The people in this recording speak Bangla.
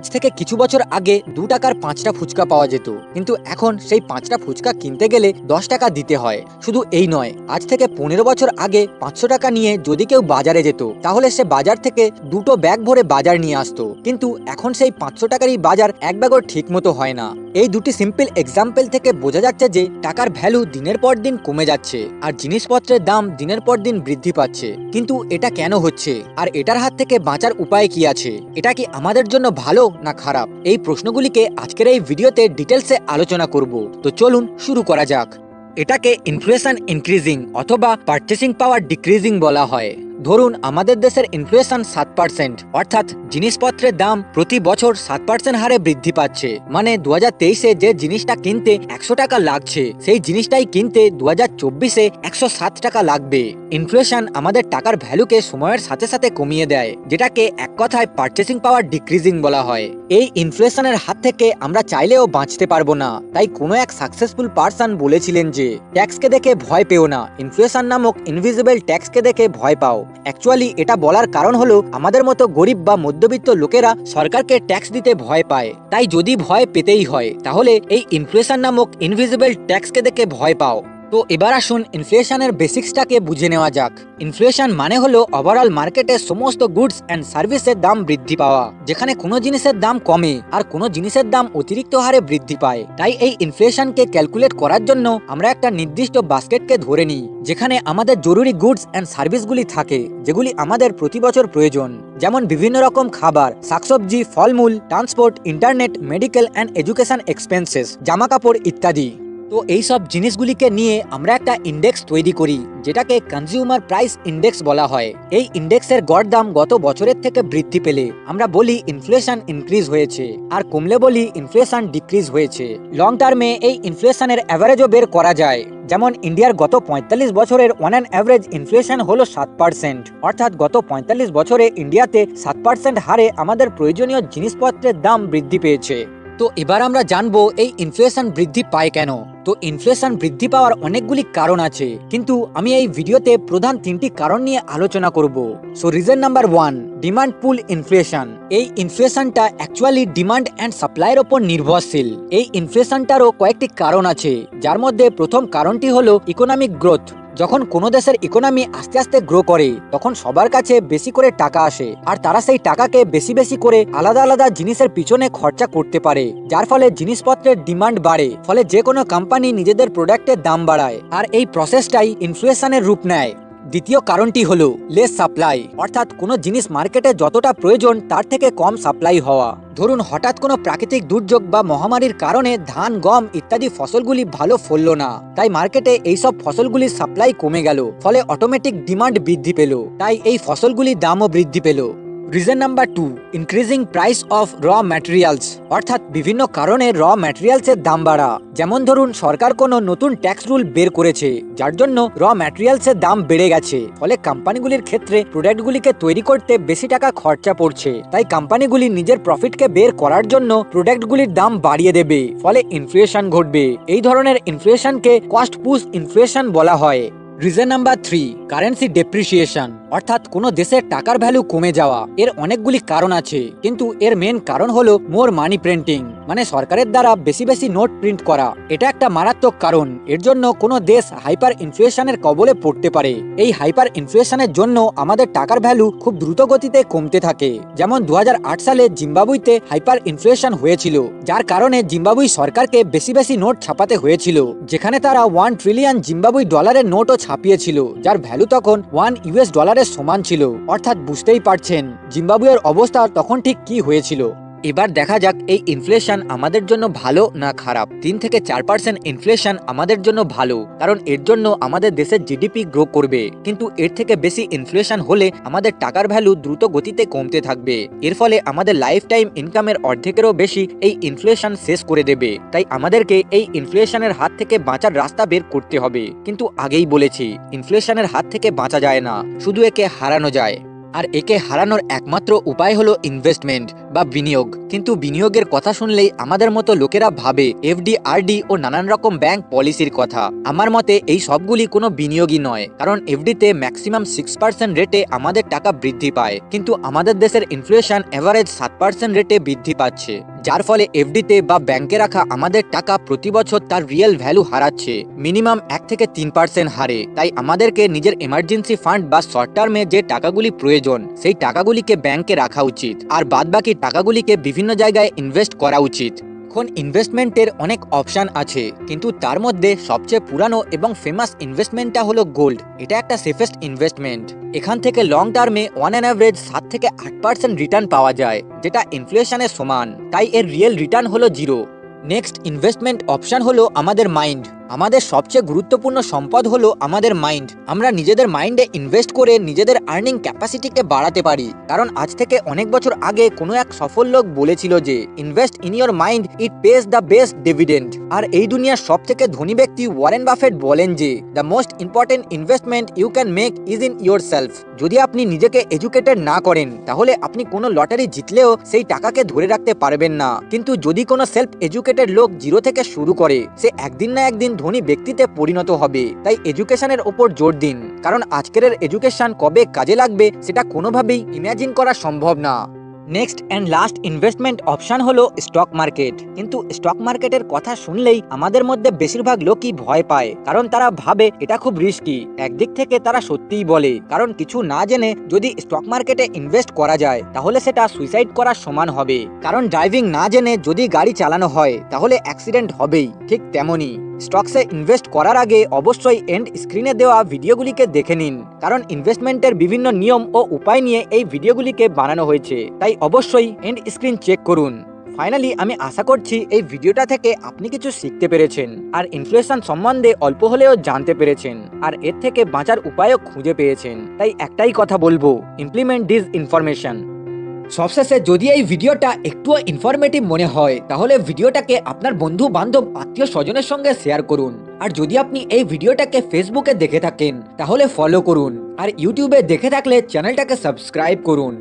আজ থেকে কিছু বছর আগে 2 টাকার 5টা ফুচকা পাওয়া যেত, কিন্তু এখন সেই 5টা ফুচকা কিনতে গেলে 10 টাকা দিতে হয়। শুধু এই নয়, আজ থেকে 15 বছর আগে 500 টাকা নিয়ে যদি কেউ বাজারে যেত, তাহলে সে বাজার থেকে 2টো ব্যাগ ভরে বাজার নিয়ে আসতো। কিন্তু এখন সেই 500 টাকারই বাজার এক ব্যাগও ঠিক মতো হয় না। এই দুটি সিম্পল এক্সাম্পল থেকে বোঝা যাচ্ছে যে টাকার ভ্যালু দিনের পর দিন কমে যাচ্ছে আর জিনিসপত্রের দাম দিনের পর দিন বৃদ্ধি পাচ্ছে। কিন্তু এটা কেন হচ্ছে, আর এটার হাত থেকে বাঁচার উপায় কি আছে? এটা কি আমাদের জন্য ভালো না খারাপ? এই প্রশ্নগুলিকে আজকের এই ভিডিওতে ডিটেলসে আলোচনা করব। তো চলুন শুরু করা যাক। এটাকে ইনফ্লেশন ইনক্রিজিং অথবা পারচেসিং পাওয়ার ডিক্রিজিং বলা হয়। ধরুন আমাদের দেশের ইনফ্লেশন 7%, অর্থাৎ জিনিসপত্রের দাম প্রতি বছর 7% হারে বৃদ্ধি পাচ্ছে। মানে 2023-এ যে জিনিসটা কিনতে 100 টাকা লাগছে, সেই জিনিসটাই কিনতে 2024-এ 107 টাকা লাগবে। ইনফ্লেশন আমাদের টাকার ভ্যালুকে সময়ের সাথে সাথে কমিয়ে দেয়, যেটাকে এক কথায় পারচেসিং পাওয়ার ডিক্রিজিং বলা হয়। এই ইনফ্লেশনের হাত থেকে আমরা চাইলেও বাঁচতে পারবো না। তাই কোনো এক সাকসেসফুল পারসন বলেছিলেন যে ট্যাক্সকে দেখে ভয় পেও না, ইনফ্লেশন নামক ইনভিজিবল ট্যাক্সকে দেখে ভয় পাও। অ্যাকচুয়ালি এটা বলার কারণ হলো আমাদের মতো গরিব বা মধ্যবিত্ত লোকেরা সরকারকে ট্যাক্স দিতে ভয় পায়। তাই যদি ভয় পেতেই হয়, তাহলে এই ইনফ্লেশন নামক ইনভিজিবল ট্যাক্সকে দেখে ভয় পাও। তো এবার আসুন ইনফ্লেশনের বেসিক্সটাকে বুঝে নেওয়া যাক। ইনফ্লেশন মানে হলো ওভারঅল মার্কেটে সমস্ত গুডস অ্যান্ড সার্ভিসের দাম বৃদ্ধি পাওয়া, যেখানে কোনো জিনিসের দাম কমে আর কোনো জিনিসের দাম অতিরিক্ত হারে বৃদ্ধি পায়। তাই এই ইনফ্লেশনকে ক্যালকুলেট করার জন্য আমরা একটা নির্দিষ্ট বাস্কেটকে ধরে নিই, যেখানে আমাদের জরুরি গুডস অ্যান্ড সার্ভিসগুলি থাকে, যেগুলি আমাদের প্রতি বছর প্রয়োজন। যেমন বিভিন্ন রকম খাবার, শাকসবজি, ফলমূল, transport, internet, medical and education expenses, জামা কাপড় ইত্যাদি। তো এই সব জিনিসগুলিকে নিয়ে আমরা একটা ইন্ডেক্স তৈরি করি, যেটাকে কনজিউমার প্রাইস ইন্ডেক্স বলা হয়। এই ইন্ডেক্সের গড় দাম গত বছরের থেকে বৃদ্ধি পেলে আমরা বলি ইনফ্লেশন ইনক্রিজ হয়েছে, আর কমলে বলি ইনফ্লেশন ডিক্রিজ হয়েছে। লং টার্মে এই ইনফ্লেশনের অ্যাভারেজও বের করা যায়। যেমন ইন্ডিয়ার গত 45 বছরের অন অ্যান অ্যাভারেজ ইনফ্লেশন হলো 7%, অর্থাৎ গত 45 বছরে ইন্ডিয়াতে 7% হারে আমাদের প্রয়োজনীয় জিনিসপত্রের দাম বৃদ্ধি পেয়েছে। তো এবার আমরা জানবো এই ইনফ্লেশন বৃদ্ধি পায় কেন। তো ইনফ্লেশন বৃদ্ধি পাওয়ার অনেকগুলি কারণ আছে, কিন্তু আমি এই ভিডিওতে প্রধান 3টি কারণ নিয়ে আলোচনা করব। সো রিজন নাম্বার 1, ডিমান্ড পুল ইনফ্লেশন। এই ইনফ্লেশনটা অ্যাকচুয়ালি ডিমান্ড অ্যান্ড সাপ্লাইয়ের ওপর নির্ভরশীল। এই ইনফ্লেশনটারও কয়েকটি কারণ আছে, যার মধ্যে প্রথম কারণটি হলো ইকোনমিক গ্রোথ। যখন কোনো দেশের ইকোনমি আস্তে আস্তে গ্রো করে, তখন সবার কাছে বেশি করে টাকা আসে, আর তারা সেই টাকাকে বেশি বেশি করে আলাদা আলাদা জিনিসের পিছনে খরচা করতে পারে, যার ফলে জিনিসপত্রের ডিমান্ড বাড়ে। ফলে যে কোনো কোম্পানি নিজেদের প্রোডাক্টের দাম বাড়ায়, আর এই প্রসেসটাই ইনফ্লেশনের রূপ নেয়। দ্বিতীয় কারণটি হলো লেস সাপ্লাই, অর্থাৎ কোনো জিনিস মার্কেটে যতটা প্রয়োজন তার থেকে কম সাপ্লাই হওয়া। ধরুন হঠাৎ কোনো প্রাকৃতিক দুর্যোগ বা মহামারীর কারণে ধান, গম ইত্যাদি ফসলগুলি ভালো ফললো না, তাই মার্কেটে এইসব ফসলগুলির সাপ্লাই কমে গেল, ফলে অটোমেটিক ডিমান্ড বৃদ্ধি পেল, তাই এই ফসলগুলির দামও বৃদ্ধি পেল। Reason number 2, increasing price of র ম্যাটেরিয়ালস, অর্থাৎ বিভিন্ন কারণে র ম্যাটেরিয়ালসের দাম বাড়া। যেমন ধরুন সরকার কোনো নতুন ট্যাক্স রুল বের করেছে, যার জন্য র ম্যাটেরিয়ালসের দাম বেড়ে গেছে, ফলে কোম্পানিগুলির ক্ষেত্রে প্রোডাক্টগুলিকে তৈরি করতে বেশি টাকা খরচা পড়ছে। তাই কোম্পানিগুলি নিজের প্রফিটকে বের করার জন্য প্রোডাক্টগুলির দাম বাড়িয়ে দেবে, ফলে ইনফ্লেশন ঘটবে। এই ধরনের ইনফ্লেশনকে কস্ট পুশ ইনফ্লেশন বলা হয়। রিজন নাম্বার 3, কারেন্সি ডেপ্রিসিয়েশন, অর্থাৎ কোনো দেশের টাকার ভ্যালু কমে যাওয়া। এর অনেকগুলি কারণ আছে, কিন্তু এর মেন কারণ হলো মোর মানি প্রিন্টিং, মানে সরকারের দ্বারা বেশি বেশি নোট প্রিন্ট করা। এটা একটা মারাত্মক কারণ। এর জন্য কোনো দেশ হাইপার ইনফ্লেশনের কবলে পড়তে পারে। এই হাইপার ইনফ্লেশনের জন্য আমাদের টাকার ভ্যালু খুব দ্রুত গতিতে কমতে থাকে। যেমন 2008 সালে জিম্বাবুইতে হাইপার ইনফ্লেশন হয়েছিল, যার কারণে জিম্বাবুই সরকারকে বেশি বেশি নোট ছাপাতে হয়েছিল, যেখানে তারা 1 ট্রিলিয়ন জিম্বাবুই ডলারের নোটও ছাপিয়েছিল, যার ভ্যালু তখন $1 সমান ছিল। অর্থাৎ বুঝতেই পারছেন জিম্বাবুয়ের অবস্থা তখন ঠিক কি হয়েছিল। এবার দেখা যাক এই ইনফ্লেশন আমাদের জন্য ভালো না খারাপ। 3 থেকে 4% ইনফ্লেশন আমাদের জন্য ভালো, কারণ এর জন্য আমাদের দেশের জিডিপি গ্রো করবে। কিন্তু এর থেকে বেশি ইনফ্লেশন হলে আমাদের টাকার ভ্যালু দ্রুত গতিতে কমতে থাকবে। এর ফলে আমাদের লাইফ টাইম ইনকামের অর্ধেকেরও বেশি এই ইনফ্লেশন শেষ করে দেবে। তাই আমাদেরকে এই ইনফ্লেশনের হাত থেকে বাঁচার রাস্তা বের করতে হবে। কিন্তু আগেই বলেছি, ইনফ্লেশনের হাত থেকে বাঁচা যায় না, শুধু একে হারানো যায়। আর একে হারানোর একমাত্র উপায় হলো ইনভেস্টমেন্ট বা বিনিয়োগ। কিন্তু বিনিয়োগের কথা শুনলেই আমাদের মতো লোকেরা ভাবে এফডি, আরডি ও নানান রকম ব্যাংক পলিসির কথা। আমার মতে এই সবগুলি কোনো বিনিয়োগই নয়, কারণ এফডিতে ম্যাক্সিমাম 6% রেটে আমাদের টাকা বৃদ্ধি পায়, কিন্তু আমাদের দেশের ইনফ্লেশন এভারেজ 7% রেটে বৃদ্ধি পাচ্ছে, যার ফলে এফডিতে বা ব্যাংকে রাখা আমাদের টাকা প্রতি বছর তার রিয়েল ভ্যালু হারাচ্ছে, মিনিমাম 1 থেকে 3% হারে। তাই আমাদেরকে নিজের এমার্জেন্সি ফান্ড বা শর্ট টার্মে যে টাকাগুলি প্রয়োজন সেই টাকাগুলিকে ব্যাংকে রাখা উচিত, আর বাদবাকি টাকাগুলিকে বিভিন্ন জায়গায় ইনভেস্ট করা উচিত। এখন ইনভেস্টমেন্টের অনেক অপশান আছে, কিন্তু তার মধ্যে সবচেয়ে পুরানো এবং ফেমাস ইনভেস্টমেন্টটা হলো গোল্ড। এটা একটা সেফেস্ট ইনভেস্টমেন্ট। এখান থেকে লং টার্মে অন অ্যান অ্যাভারেজ 7 থেকে 8% রিটার্ন পাওয়া যায়, যেটা ইনফ্লেশনের সমান, তাই এর রিয়েল রিটার্ন হলো 0। নেক্সট ইনভেস্টমেন্ট অপশান হলো আমাদের মাইন্ড। আমাদের সবচেয়ে গুরুত্বপূর্ণ সম্পদ হলো আমাদের মাইন্ড। আমরা নিজেদের মাইন্ডে ইনভেস্ট করে নিজেদের আর্নিং ক্যাপাসিটিকে বাড়াতে পারি, কারণ আজ থেকে অনেক বছর আগে কোনো এক সফল লোক বলেছিল যে invest in your mind, it pays the best dividend. আর এই দুনিয়ার সব থেকে ধনী ব্যক্তি ওয়ারেন বাফেট বলেন যে the most important investment you can make is in yourself. যদি আপনি নিজেকে এডুকেটেড না করেন তাহলে আপনি কোনো লটারি জিতলেও সেই টাকাকে ধরে রাখতে পারবেন না, কিন্তু যদি কোনো সেলফ এডুকেটেড লোক জিরো থেকে শুরু করে সে একদিন না একদিন ধনী ব্যক্তিতে পরিণত হবে। তাই এডুকেশনের ওপর জোর দিন, কারণ আজকের এডুকেশন কবে কাজে লাগবে সেটা কোনোভাবেই ইমাজিন করা সম্ভব না। Next and last investment option হলো স্টক মার্কেট। কিন্তু স্টক মার্কেটের কথা শুনলেই আমাদের মধ্যে বেশিরভাগ লোকই ভয় পায়, কারণ তারা ভাবে এটা খুব রিস্কি। একদিক থেকে তারা সত্যিই বলে, কারণ কিছু না জেনে যদি স্টক মার্কেটে ইনভেস্ট করা যায় তাহলে সেটা সুইসাইড করার সমান হবে, কারণ ড্রাইভিং না জেনে যদি গাড়ি চালানো হয় তাহলে অ্যাক্সিডেন্ট হবেই। ঠিক তেমনই স্টকসে ইনভেস্ট করার আগে অবশ্যই এন্ড স্ক্রিনে দেওয়া ভিডিওগুলিকে দেখে নিন, কারণ ইনভেস্টমেন্টের বিভিন্ন নিয়ম ও উপায় নিয়ে এই ভিডিওগুলিকে বানানো হয়েছে, তাই অবশ্যই এন্ড স্ক্রিন চেক করুন। ফাইনালি আমি আশা করছি এই ভিডিওটা থেকে আপনি কিছু শিখতে পেরেছেন, আর ইনফ্লেশন সম্বন্ধে অল্প হলেও জানতে পেরেছেন, আর এর থেকে বাঁচার উপায়ও খুঁজে পেয়েছেন। তাই একটাই কথা বলবো, ইমপ্লিমেন্ট দিস ইনফরমেশন। সবশেষে যদি এই ভিডিওটা একটুও ইনফরমেটিভ মনে হয় তাহলে ভিডিওটাকে আপনার বন্ধু বান্ধব আত্মীয় স্বজনের সঙ্গে শেয়ার করুন। আর যদি আপনি এই ভিডিওটাকে ফেসবুকে দেখে থাকেন তাহলে ফলো করুন, আর ইউটিউবে দেখে থাকলে চ্যানেলটাকে সাবস্ক্রাইব করুন।